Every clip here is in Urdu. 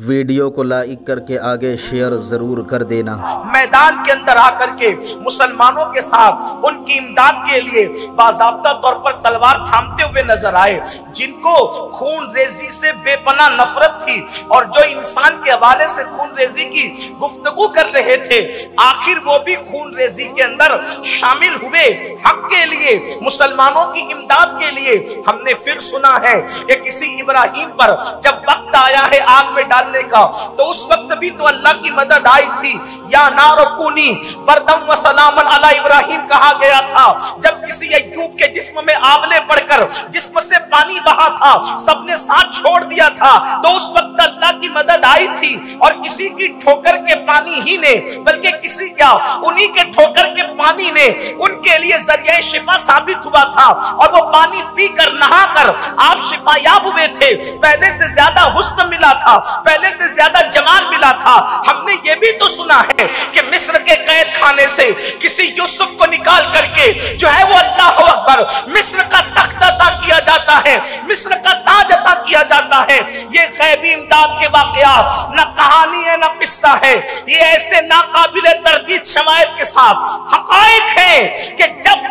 ویڈیو کو لائک کر کے آگے شیئر ضرور کر دینا۔ میدان کے اندر آ کر کے مسلمانوں کے ساتھ ان کی امداد کے لیے باضابطہ طور پر تلوار تھامتے ہوئے نظر آئے، جن کو خون ریزی سے بے پناہ نفرت تھی اور جو انسان کے حوالے سے خون ریزی کی گفتگو کر رہے تھے، آخر وہ بھی خون ریزی کے اندر شامل ہوئے حق کے لیے، مسلمانوں کی امداد کے لیے۔ ہم نے پھر سنا ہے کہ کسی ابراہیم پر جب وقت آیا ہے آگ میں ڈالنے کا تو اس وقت بھی تو اللہ کی مدد آئی تھی، یا نار کونی بردم و سلاما علی ابراہیم کہا گیا تھا۔ جب کسی ایوب کے جسم میں آبلے پڑ کر جسم سے پانی بہا تھا، سب نے ساتھ چھوڑ دیا تھا، تو اس وقت اللہ کی مدد آئی تھی، اور کسی کی ٹھوکر کے پانی ہی نے بلکہ کسی کیا انہی کے ٹھوکر کے پانی نے ان کے لیے ذریعہ شفا ثابت ہوا تھا، اور وہ پانی پی کر نہا کر آپ شفا یاب ہوئے تھے۔ پہلے سے زیادہ حسن ملا تھا، پہلے سے زیادہ جمال ملا تھا۔ ہم نے یہ بھی تو سنا ہے کہ مصر کے قید خانے سے کسی یوسف کو نکال کر کے جو ہے وہ اللہ اکبر مصر کا تخت عطا کیا جاتا ہے، مصر کا تاج عطا کیا جاتا ہے۔ یہ غیبی امداد کے واقعات نہ کہانی ہے نہ قصہ ہے، یہ ایسے ناقابل تردید شواہد کے ساتھ حقائق ہیں کہ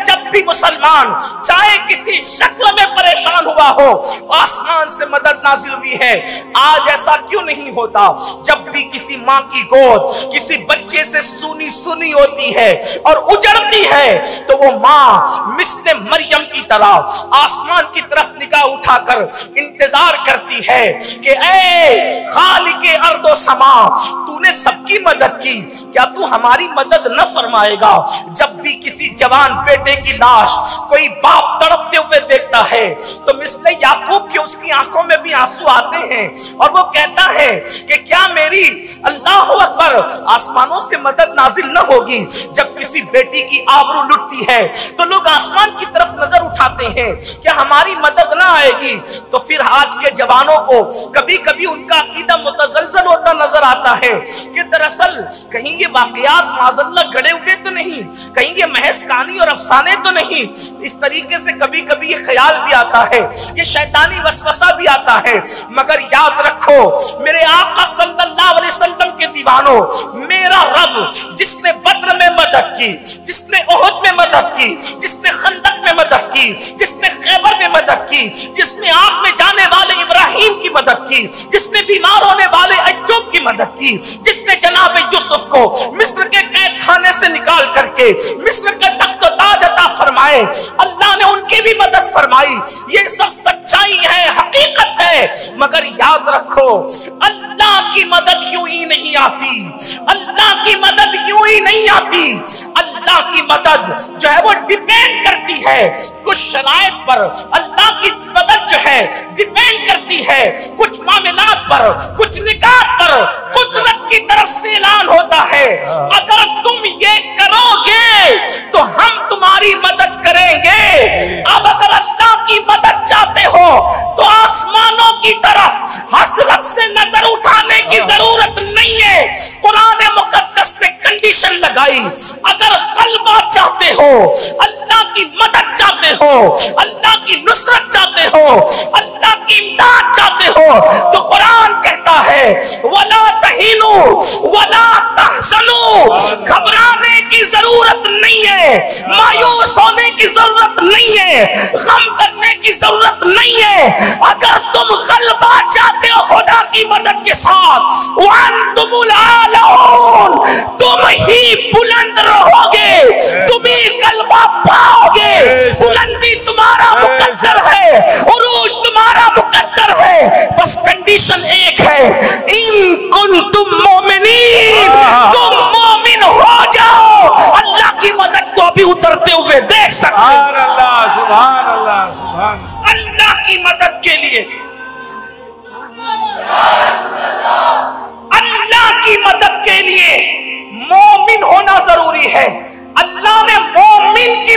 جب بھی مسلمان چاہے کسی شکل میں پریشان ہوا ہو، آسمان سے مدد نازل ہوئی ہے۔ آج ایسا کیوں نہیں ہوتا؟ جب بھی کسی ماں کی گود کسی بچے سے سونی سونی ہوتی ہے اور اجڑتی ہے، تو وہ ماں مثل مریم کی طرح آسمان کی طرف نگاہ اٹھا کر انتظار کرتی ہے کہ اے خالق ارض و سما، تو نے سب کی مدد کی، کیا تو ہماری مدد نہ فرمائے گا؟ جب بھی کسی جوان بیٹے کی لاش کوئی باپ تڑپتے ہوئے دیکھتا ہے تو مثل یعقوب کی اس کی آنکھوں میں بھی آنسو آتے ہیں، اور وہ کہتا ہے کہ کیا میری اللہ اکبر آسمانوں سے مدد نازل نہ ہوگی؟ جب کسی بیٹی کی آبرو لٹتی ہے تو لوگ آسمان کی طرف نظر اٹھاتے ہیں، کیا ہماری مدد نہ آئے گی؟ تو پھر آج کے جوانوں کو کبھی کبھی ان کا عقیدہ متزلزل ہوتا نظر آتا ہے کہ دراصل کہیں یہ واقعات معاذاللہ گڑے ہوئے تو نہیں، کہیں یہ محض کہانی اور افسانے تو نہیں۔ اس طریقے سے کبھی کبھی یہ خیال بھی آتا ہے، یہ شیطانی وسوسہ بھی آتا ہے، مگر یاد رکھو میرے آقا صلی اللہ علیہ وسلم کے دیوانوں، میرا رب جس نے بدر میں مدد کی، جس نے احد میں مدد کی، جس نے خندق میں مدد کی، جس نے خیبر میں مدد کی، جس نے آگ میں جانے والے ابراہیم کی مدد کی، جس نے بیمار ہونے والے ایوب کی مدد کی، جس نے جناب یوسف کو مصر کے قید خانے سے نکال کر کے مصر کا تخت و تاج عطا فرمائے، اللہ نے ان کی بھی مدد فرمائی۔ یہ سب سچائی ہے، حقیقت ہے، مگر یاد رکھو اللہ کی مدد یوں ہی نہیں آتی، اللہ کی مدد یوں ہی نہیں آتی۔ اللہ کی مدد جو ہے وہ ڈیپینڈ کرتی ہے کچھ شرائط پر، اللہ کی مدد جو ہے ڈیپینڈ کرتی ہے کچھ معاملات پر، کچھ نکات پر۔ قدرت کی طرف سے اعلان ہوتا ہے اگر تم یہ کرو گے تو ہم تمہاری مدد کریں گے۔ اب اگر اللہ کی مدد چاہتے ہو تو آسمانوں کی طرف حسرت سے نظر اٹھانے کی ضرورت نہیں ہے۔ قرآن مقدس نے کنڈیشن لگائی، اگر غلبہ چاہتے ہو، اللہ کی مدد چاہتے ہو، اللہ کی نصرت چاہتے ہو، اللہ کی امداد چاہتے ہو، تو قرآن کہتا ہے وَلَا تَهِنُوا وَلَا تَحْزَنُوا، گھبرانے کی ضرورت نہیں ہے، مایوس ہونے کی ضرورت نہیں ہے، غم کرنے کی ضرورت نہیں ہے۔ اگر تم غلبہ چاہتے ہو خدا کی مدد کے ساتھ، وَأَنْتُمُ الْأَعْلَوْنَ، تم ہی بلند رہو گے، تم ہی غلبہ پاؤ گے۔ بلندی تمہارا مقدر ہے، عروج تمہارا مقدر ہے، بس کنڈیشن ایک ہے، ان کنتم مومنین، تم مومن ہو جاؤ۔ اللہ کی مدد کو ابھی اترتے ہوئے دیکھ سکتے۔ سبحان اللہ، سبحان اللہ، سبحان اللہ کی مدد کے لیے، اللہ کی مدد کے لیے مومن ہونا ضروری ہے۔ اللہ نے مومن کی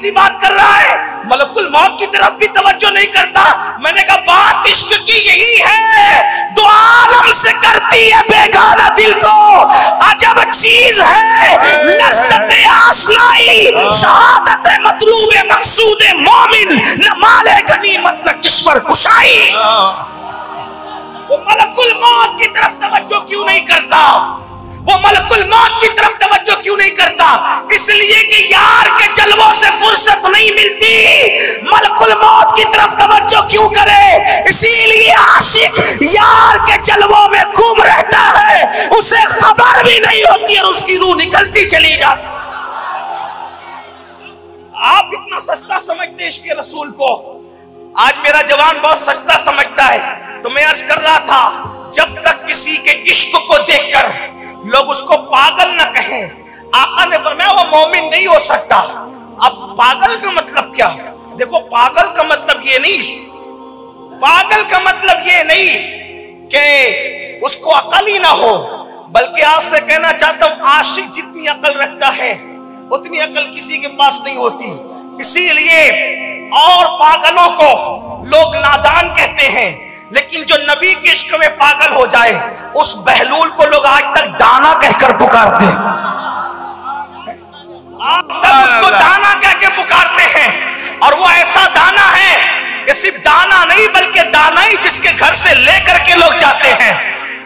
سی بات کر رہا ہے، ملک الموت کی طرف بھی توجہ نہیں کرتا۔ میں نے کہا بات عشق کی یہی ہے، دو عالم سے کرتی ہے بیگانہ دل کو، عجب چیز ہے لذت آشنائی، شہادت مطلوب مقصود مومن، نہ مال غنیمت نہ کشور کشائی۔ وہ ملک الموت کی طرف توجہ کیوں نہیں کرتا؟ وہ ملک الموت کی طرف توجہ کیوں نہیں کرتا؟ اس لیے کہ یار کے جلووں سے فرصت نہیں ملتی۔ ملک الموت کی طرف توجہ کیوں کرے؟ اسی لیے عاشق یار کے جلووں میں گھوم رہتا ہے، اسے خبر بھی نہیں ہوتی اور اس کی روح نکلتی چلی جاتی۔ آپ اتنا سستا سمجھتے عشق رسول کو، آج میرا جوان بہت سستا سمجھتا ہے۔ تو میں عرض کر رہا تھا، جب تک کسی کے عشق کو دیکھ کر لوگ اس کو پاگل نہ کہیں، آقا نے فرمایا وہ مومن نہیں ہو سکتا۔ اب پاگل کا مطلب کیا؟ دیکھو پاگل کا مطلب یہ نہیں، پاگل کا مطلب یہ نہیں کہ اس کو عقل ہی نہ ہو، بلکہ آپ سے کہنا چاہتا ہوں عاشق جتنی عقل رکھتا ہے اتنی عقل کسی کے پاس نہیں ہوتی۔ اسی لیے اور پاگلوں کو لوگ نادان کہتے ہیں، لیکن جو نبی کے عشق میں پاگل ہو جائے اس بہلول کو لوگ آج تک دانا کہہ کر پکارتے ہیں، آج تک اس کو دانا کہہ کے پکارتے ہیں۔ اور وہ ایسا دانا ہے کہ صرف دانا نہیں بلکہ دانائی جس کے گھر سے لے کر کے لوگ جاتے ہیں،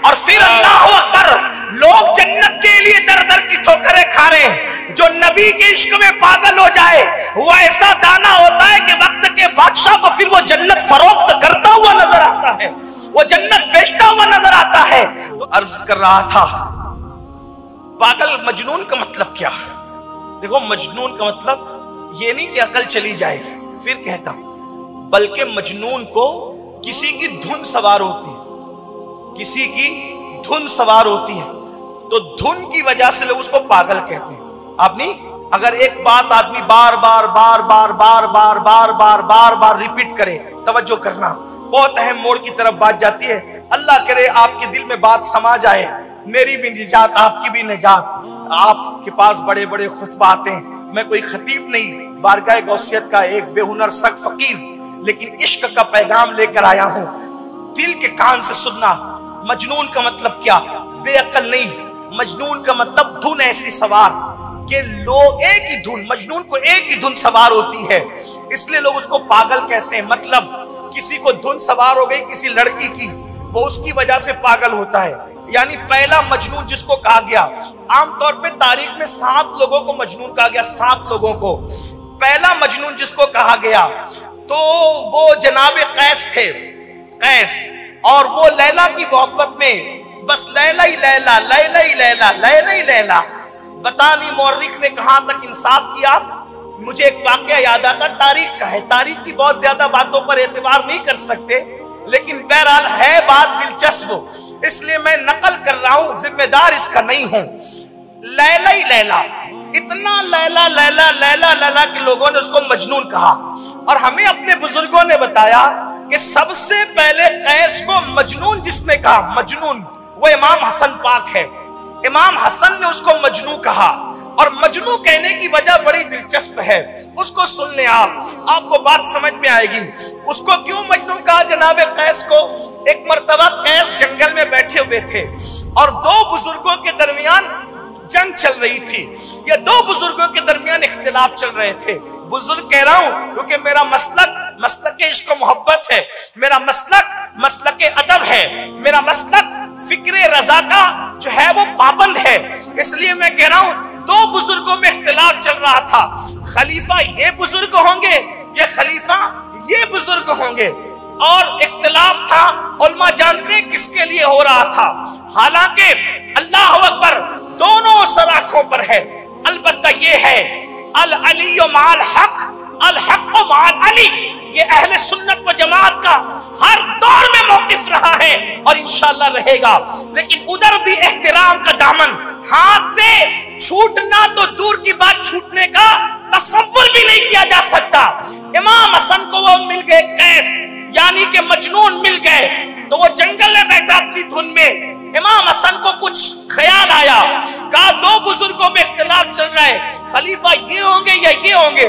اور پھر اللہ اکبر لوگ جنت کے لیے در در کی ٹھوکریں کھا رہے ہیں۔ جو نبی کے عشق میں پاگل ہو جائے وہ ایسا دانا ہوتا ہے کہ وقت کے بادشاہ کو پھر وہ جنت فروخت کرتا ہوا نظر آتا ہے، وہ جنت بیچتا ہوا نظر آتا ہے۔ تو عرض کر رہا تھا پاگل مجنون کا مطلب کیا؟ دیکھو مجنون کا مطلب یہ نہیں کہ عقل چلی جائے، پھر کہتا ہوں، بلکہ مجنون کو کسی کی دھن سوار ہوتی ہے، کسی کی دھن سوار ہوتی ہے، تو دھن کی وجہ سے لوگ اس کو پاگل کہتے ہیں۔ آپ نہیں، اگر ایک بات آدمی بار بار بار بار بار بار بار بار بار بار ریپیٹ کرے، توجہ کرنا، بہت اہم موڑ کی طرف بات جاتی ہے۔ اللہ کرے آپ کے دل میں بات سما جائے، میری بھی نجات آپ کی بھی نجات۔ آپ کے پاس بڑے بڑے خطبہ آتے ہیں، میں کوئی خطیب نہیں، بارگاہ غوثیت کا ایک بے ہنر سگ فقیر، لیکن عشق کا پیغام لے کر آیا ہوں، دل کے کان سے سننا۔ مجنون کا مطلب کیا؟ بے عقل نہیں، مجنون کا مطلب دھن ایسی سوار کہ لوگ ایک ہی دھن، مجنون کو ایک ہی دھن سوار ہوتی ہے، اس لیے لوگ اس کو پاگل کہتے ہیں۔ مطلب کسی کو دھن سوار ہو گئی کسی لڑکی کی، وہ اس کی وجہ سے پاگل ہوتا ہے۔ یعنی پہلا مجنون جس کو کہا گیا، عام طور پہ تاریخ میں 7 لوگوں کو مجنون کہا گیا، 7 لوگوں کو۔ پہلا مجنون جس کو کہا گیا تو وہ جناب قیس تھے، قیس، اور وہ لیلا کی محبت میں بس لیلا ہی لیلا، لیلا ہی لیلا، لیلا ہی لیلا۔ پتہ نہیں مورخ نے کہاں تک انصاف کیا، مجھے ایک واقعہ یاد آتا، تاریخ کا ہے، تاریخ کی بہت زیادہ باتوں پر اعتبار نہیں کر سکتے، لیکن بہرحال ہے بات دلچسپ، اس لیے میں نقل کر رہا ہوں، ذمہ دار اس کا نہیں ہوں۔ لیلا ہی لیلا، اتنا لیلا لیلا لیلا لیلا کہ لوگوں نے اس کو مجنون کہا، اور ہمیں اپنے بزرگوں نے بتایا کہ سب سے پہلے قیس کو مجنون جس نے کہا، مجنون، وہ امام حسن پاک ہے۔ امام حسن نے اس کو مجنون کہا، اور مجنون کہنے کی وجہ بڑی دلچسپ ہے، اس کو سن لیں آپ کو بات سمجھ میں آئے گی۔ اس کو کیوں مجنون کہا جناب قیس کو؟ ایک مرتبہ قیس جنگل میں بیٹھے ہوئے تھے اور 2 بزرگوں کے درمیان جنگ چل رہی تھی، یا 2 بزرگوں کے درمیان اختلاف چل رہے تھے۔ بزرگ کہہ رہا ہوں کیونکہ میرا مسلک عشق و محبت ہے، میرا مسلک ادب ہے، میرا مسلک فکر رضا کا جو ہے وہ پابند ہے، اس لیے میں کہہ رہا ہوں 2 بزرگوں میں اختلاف چل رہا تھا، خلیفہ یہ بزرگ ہوں گے، یہ خلیفہ یہ بزرگ ہوں گے، اور اختلاف تھا، علماء جانتے کس کے لیے ہو رہا تھا، حالانکہ اللہ اکبر دونوں سراخوں پر ہے، البتہ یہ ہے العلی مع الحق، الحق مع العلی، یہ اہل سنت و جماعت کا ہر دور میں موقف رہا ہے اور انشاءاللہ رہے گا۔ لیکن ادھر بھی احترام کا دامن ہاتھ سے چھوٹنا تو دور کی بات، چھوٹنے کا تصور بھی نہیں کیا جا سکتا۔ امام حسن کو وہ مل گئے قیس، یعنی کہ مجنون مل گئے، تو وہ جنگل میں بیٹھا اپنی دھن میں، امام حسن کو کچھ خیال آیا، کہا 2 بزرگوں میں اختلاف چل رہا ہے، خلیفہ یہ ہوں گے یا یہ ہوں گے؟